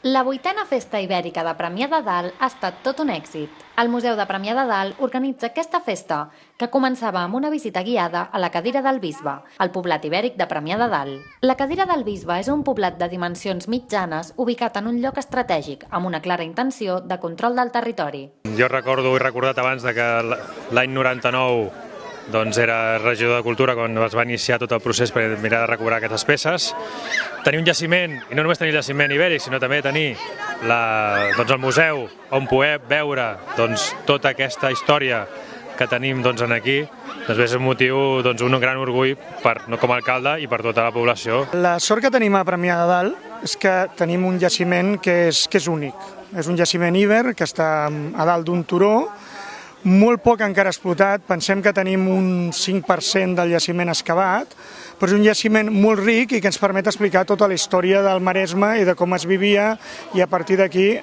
La 8a Festa Ibèrica de Premià de Dalt ha estat tot un èxit. El Museu de Premià de Dalt organitza aquesta festa, que començava amb una visita guiada a la Cadira del Bisbe, al poblat ibèric de Premià de Dalt. La Cadira del Bisbe és un poblat de dimensions mitjanes ubicat en un lloc estratègic, amb una clara intenció de control del territori. Jo recordo, he recordat abans que l'any 99 era regidor de Cultura quan es va iniciar tot el procés per mirar de recuperar aquestes peces. Tenir un jaciment, i no només tenir el jaciment ibèric, sinó també tenir el museu on poder veure tota aquesta història que tenim aquí, és un motiu, un gran orgull com a alcalde i per tota la població. La sort que tenim a Premià de Dalt és que tenim un jaciment que és únic. És un jaciment iber que està a dalt d'un turó, molt poc encara explotat. Pensem que tenim un 5% del jaciment excavat, però és un jaciment molt ric i que ens permet explicar tota la història del Maresme i de com es vivia, i a partir d'aquí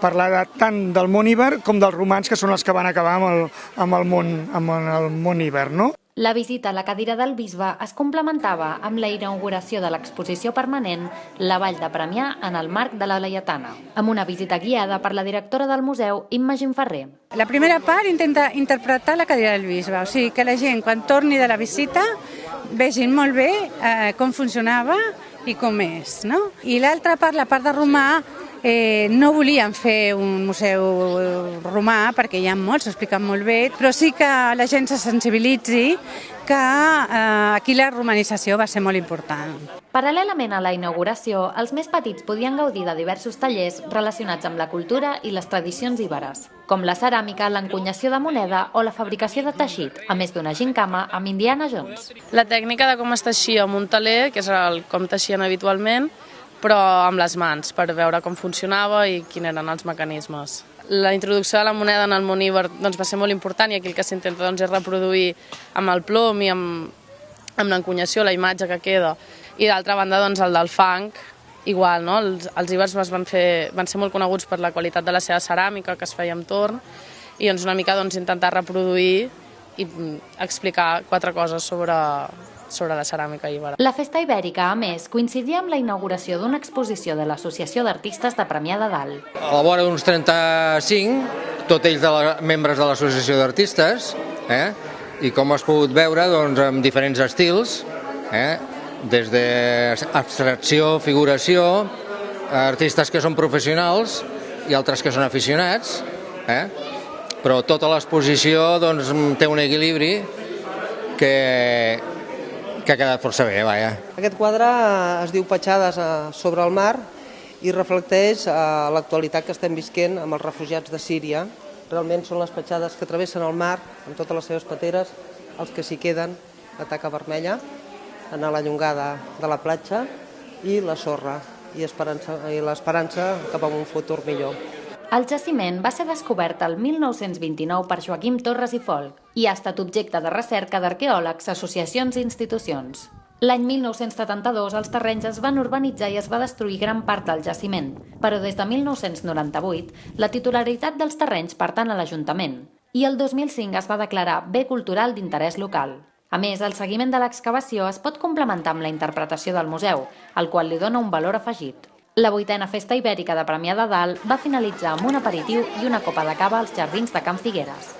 parlar tant del món iber com dels romans, que són els que van acabar amb el món iber, no? La visita a la Cadira del Bisbe es complementava amb la inauguració de l'exposició permanent La Vall de Premià en el marc de la Laietana, amb una visita guiada per la directora del museu, Imma Gimferrer. La primera part intenta interpretar la Cadira del Bisbe, o sigui que la gent quan torni de la visita vegin molt bé com funcionava i com és, no? I l'altra part, la part de romà, no volíem fer un museu romà perquè hi ha molts, s'ho expliquen molt bé, però sí que la gent se sensibilitzi que aquí la romanització va ser molt important. Paral·lelament a la inauguració, els més petits podien gaudir de diversos tallers relacionats amb la cultura i les tradicions íberes, com la ceràmica, l'encunyació de moneda o la fabricació de teixit, a més d'una gincama amb Indiana Jones. La tècnica de com es teixia amb un teler, que és com teixien habitualment, però amb les mans, per veure com funcionava i quins eren els mecanismes. La introducció de la moneda en el món iber va ser molt important, i aquí el que s'intenta és reproduir amb el plom i amb l'encunyació la imatge que queda. I d'altra banda, el del fang, igual, no? Els ibers van ser molt coneguts per la qualitat de la seva ceràmica, que es feia amb torn, i una mica intentar reproduir i explicar 4 coses sobre la ceràmica ibera. La Festa Ibèrica, a més, coincidia amb la inauguració d'una exposició de l'Associació d'Artistes de Premià de Dalt. A la vora d'uns 35, tots ells membres de l'Associació d'Artistes, i com has pogut veure, amb diferents estils, des d'abstracció, figuració, artistes que són professionals i altres que són aficionats, però tota l'exposició té un equilibri que ha quedat força bé, vaja. Aquest quadre es diu Petjades sobre el mar i reflecteix l'actualitat que estem visquent amb els refugiats de Síria. Realment són les petjades que travessen el mar amb totes les seves pateres, els que s'hi queden a taca vermella, a la llongada de la platja, i la sorra i l'esperança cap a un futur millor. El jaciment va ser descobert el 1929 per Joaquim Torres i Folch i ha estat objecte de recerca d'arqueòlegs, associacions i institucions. L'any 1972 els terrenys es van urbanitzar i es va destruir gran part del jaciment, però des de 1998 la titularitat dels terrenys pertany a l'Ajuntament i el 2005 es va declarar bé cultural d'interès local. A més, el seguiment de l'excavació es pot complementar amb la interpretació del museu, al qual li dona un valor afegit. La 8a Festa Ibèrica de Premià de Dalt va finalitzar amb un aperitiu i una copa de cava als jardins de Can Figueres.